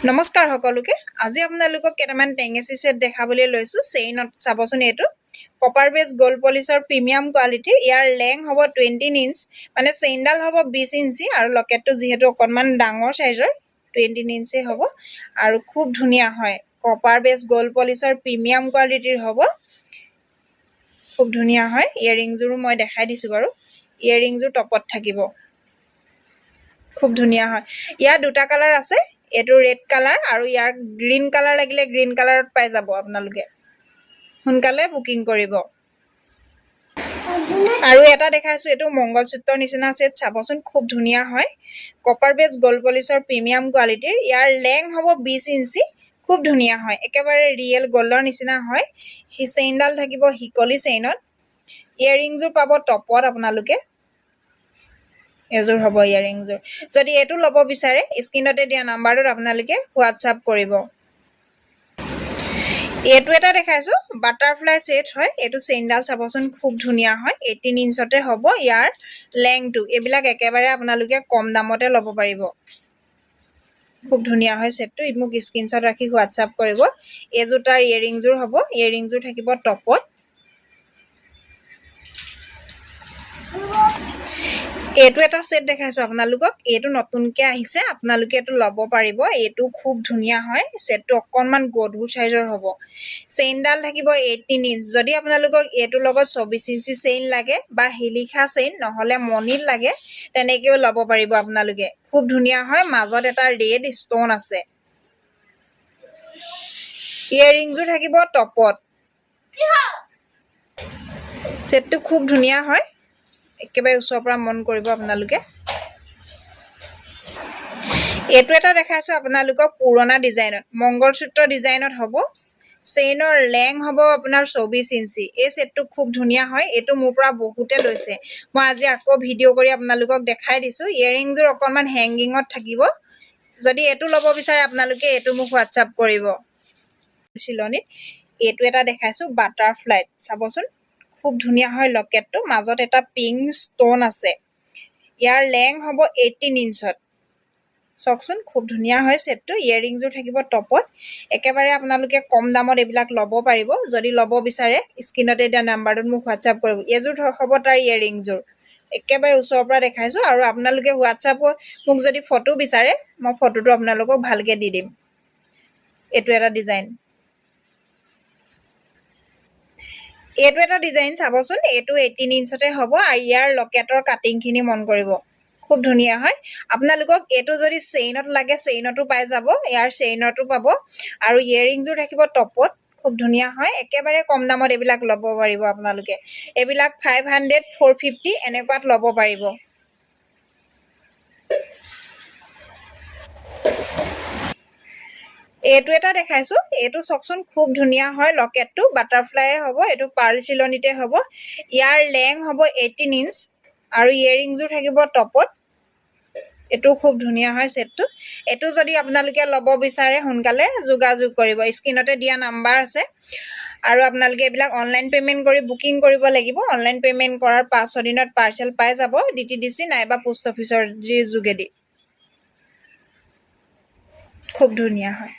নমস্কাৰ সকলোকে আজি আপোনালোকক কেটামান টেঙেচি সেট দেখাবলৈ লৈছো চেইনত চাবচোন এটো কপাৰ বেস গোল্ড পলিশৰ প্ৰিমিয়াম কোৱালিটি ইয়াৰ লেং হ'ব 20 ইঞ্চ মানে চেইনডাল হ'ব 20 ইঞ্চি আৰু লকেটটো যেহেতু অকনমান ডাঙৰ সাইজৰ 20 ইঞ্চি হ'ব আৰু খুব ধুনিয়া হয় কপাৰ বেস গোল্ড পলিশৰ প্ৰিমিয়াম কোৱালিটিৰ হ'ব খুব ধুনিয়া হয় ইয়াৰিংজৰো মই দেখাই দিছো বাৰু ইয়াৰিংজৰ টপত থাকিব খুব ধুনিয়া হয় ইয়াৰ দুটা কালাৰ আছে এটো ৰেড কালাৰ আৰু ইয়াৰ গ্ৰীন কালাৰ লাগিলে গ্ৰীন কালাৰত পাই যাব আপোনালোকে হুনকালে বুকিং কৰিব আৰু এটা দেখাইছো এটো মংগলসূত্ৰৰ নিচিনা সেট চাবচোন খুব ধুনিয়া হয় কপাৰ বেস গোল্ড পলিশৰ প্ৰিমিয়াম কোৱালিটিৰ ইয়াৰ লেং হ'ব 20 ইঞ্চি খুব ধুনিয়া হয় একেবাৰে ৰিয়েল গোল্ডৰ নিচিনা হয় হি চেইনডাল থাকিব হিকলি চেইনত ইয়াৰিংজৰ পাব টপত আপোনালোকে এজোৰ হ'ব ইয়াৰিংজৰ যদি এটো লব বিচাৰে স্ক্ৰিনতে দিয়া নাম্বাৰটোত আপোনালোকে হোৱাটসঅ্যাপ কৰিব এটো এটা দেখাইছো বাটাৰফ্লাই সেট হয় এটো চেইনডাল চাবচোন খুব ধুনিয়া হয় 18 ইঞ্চতে হ'ব ইয়াৰ লেংটো এবিলাক একেবাৰে আপোনালোকে কম দামতে লব পাৰিব খুব ধুনিয়া হয় সেটটো ইমুক স্ক্ৰিনশ্বট ৰাখি হোৱাটসঅ্যাপ কৰিব এজোটাৰ ইয়াৰিংজৰ হ'ব ইয়াৰিংজৰ থাকিব টপত এটো এটা সেট দেখাইছো আপোনালোকক এটো নতুনকে আহিছে আপোনালোকে এটো লব পাৰিব এটো খুব ধুনিয়া হয় সেটটো অকনমান গধুৰ সাইজৰ হ'ব চেইনডাল থাকিব 18 ইঞ্চ যদি আপোনালোকক এটো লগত 24 ইঞ্চি চেইন লাগে বা হিলিখা চেইন নহলে মনিল লাগে তেনেকেও লব পাৰিব আপোনালোকে খুব ধুনিয়া হয় মাজত এটা ৰেড ষ্টন আছে ইয়াৰিংজৰ থাকিব টপত সেটটো খুব ধুনিয়া হয় একেবাৰে ওচৰৰ পৰা মন কৰিব আপোনালোকে এটো এটা দেখাইছো আপোনালোকক পুৰণা ডিজাইনত মংগলসূত্ৰ ডিজাইনত হ'ব চেইনৰ লেং হ'ব আপোনাৰ 24 ইঞ্চি এই সেটটো খুব ধুনিয়া হয় এটো মোৰ পৰা বহুতে লৈছে মই আজি আকৌ ভিডিও কৰি আপোনালোকক দেখাই দিছো ইয়াৰিংজৰ অকনমান হেংগিংত থাকিব যদি এটো লব বিচাৰে আপোনালোকে এটো মোক হোৱাটসঅ্যাপ কৰিব শিলনিত এটো এটা দেখাইছো বাটাৰফ্লাই চাবচোন খুব ধুনিয়া হয় লকেটটো মাজত এটা পিংক ষ্টন আছে ইয়াৰ লেং হ'ব 18 ইঞ্চত সকচোন খুব ধুনিয়া হয় সেটটো ইয়াৰিংজৰ থাকিব টপত একেবাৰে আপোনালোকে কম দামত এবিলাক লব পাৰিব যদি লব বিচাৰে স্ক্ৰিনতে দিয়া নাম্বাৰটোত মোক হোৱাটসঅ্যাপ কৰিব এজোৰ হ'ব তাৰ ইয়াৰিংজৰ একেবাৰে ওচৰৰ পৰা দেখাইছো আৰু আপোনালোকে হোৱাটসঅ্যাপ মোক যদি ফটো বিচাৰে মই ফটোটো আপোনালোকক ভালকে দি দিম এটো এটা ডিজাইন এটো এটা ডিজাইন চাবচোন এটো 18 ইঞ্চতে হ'ব আৰু ইয়াৰ লকেটৰ কাটিংখিনি মন কৰিব খুব ধুনিয়া হয় আপোনালোকক এটো যদি চেইনত লাগে চেইনটো পাই যাব ইয়াৰ চেইনটো পাব আৰু ইয়াৰিংজৰ থাকিব টপত খুব ধুনিয়া হয় একেবাৰে কম দামত এবিলাক লব পাৰিব আপোনালোকে এবিলাক 500 450 এনেকুৱাত লব পাৰিব এটো এটা দেখাইছো এটো সকচোন খুব ধুনিয়া হয় লকেটটো বাটাৰফ্লাই হ'ব এটো পাৰ্ল চিলনিতে হ'ব ইয়াৰ লেং হ'ব 18 ইঞ্চ আৰু ইয়াৰিংজৰ থাকিব টপত এটো খুব ধুনিয়া হয় সেটটো এটো যদি আপোনালোকে লব বিচাৰে হুনকালে যোগাযোগ কৰিব স্ক্ৰিনতে দিয়া নাম্বাৰ আছে আৰু আপোনালোকে এবিলাক অনলাইন পেমেন্ট কৰি বুকিং কৰিব লাগিব অনলাইন পেমেন্ট কৰাৰ 5 দিনত পাৰ্সেল পাই যাব ডিটিডিসি নাইবা পোষ্ট অফিচৰ যোগেদি খুব ধুনিয়া হয়